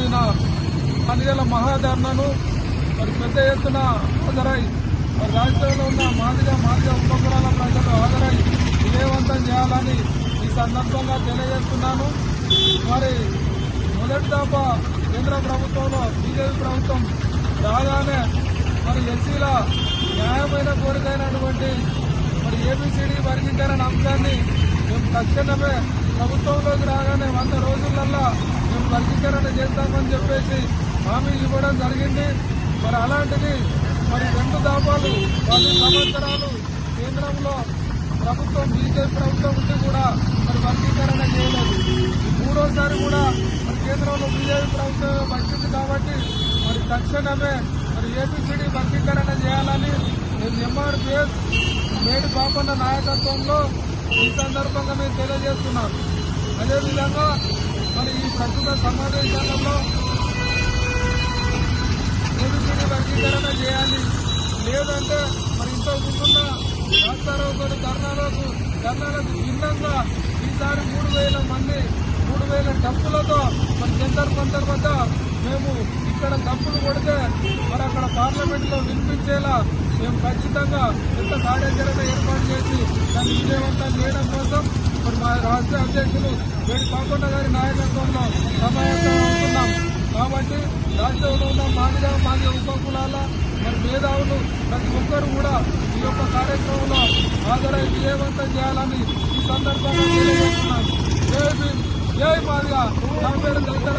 జరిగిన మాదిగల మహాధర్నాను మరి పెద్ద ఎత్తున హాజరై మరి రాష్ట్రంలో ఉన్న మాదిగ ఉపకులాల ప్రజలు హాజరై విజయవంతం చేయాలని ఈ సందర్భంగా తెలియజేస్తున్నాను. మరి మొదటి దఫా కేంద్ర ప్రభుత్వంలో బీజేపీ ప్రభుత్వం రాగానే మరి ఎస్సీల న్యాయమైన కోరికైనటువంటి మరి ఏబిసిడి వర్గీకరణ అంశాన్ని మేము తక్షణమే ప్రభుత్వంలోకి రాగానే 100 రోజులల్లా మేము వర్గీకరణ చేస్తామని చెప్పేసి హామీ ఇవ్వడం జరిగింది. మరి అలాంటిది మరి 2 దఫాలు 10 సంవత్సరాలు కేంద్రంలో ప్రభుత్వం బీజేపీ ప్రభుత్వం ఉండి కూడా మరి వర్గీకరణ చేయలేదు. మూడోసారి కూడా మరి కేంద్రంలో బీజేపీ ప్రభుత్వం వచ్చింది కాబట్టి మరి తక్షణమే మరి ఏబిసిడి వర్గీకరణ చేయాలని మేము ఎంఆర్పిఎస్ మేడి పాపన్న నాయకత్వంలో ఈ సందర్భంగా మేము తెలియజేస్తున్నాం. అదేవిధంగా మరి ఈ ప్రస్తుత సమావేశాలలో ఏబిసిడి వర్గీకరణ చేయాలి, లేదంటే మరి ఇంట్లో ముందున్న రాష్ట్రారోగులు ధర్నాలకు భిన్నంగా ఈసారి 3,000 మంది 3,000 డప్పులతో మరి జంతర్ మంతర్ వద్ద మేము ఇక్కడ డప్పులు కొడితే మరి అక్కడ పార్లమెంట్లో వినిపించేలా మేము ఖచ్చితంగా పెద్ద కార్యాచరణ ఏర్పాటు చేసి దాన్ని విజయవంతం చేయడం కోసం మరి మా రాష్ట్ర అధ్యక్షులు వేడి పాపన్న గారి నాయకత్వంలో సమావేశమవుతున్నాం. కాబట్టి రాష్ట్రంలో ఉన్న మాదిగ ఉపకులాల మరి మేధావులు ప్రతి ఒక్కరు కూడా ఈ యొక్క కార్యక్రమంలో హాజరై విజయవంతం చేయాలని ఈ సందర్భంగా తెలియజేస్తున్నాం. జై భీమ్, జై మాదిగ. నా పేరు దళిత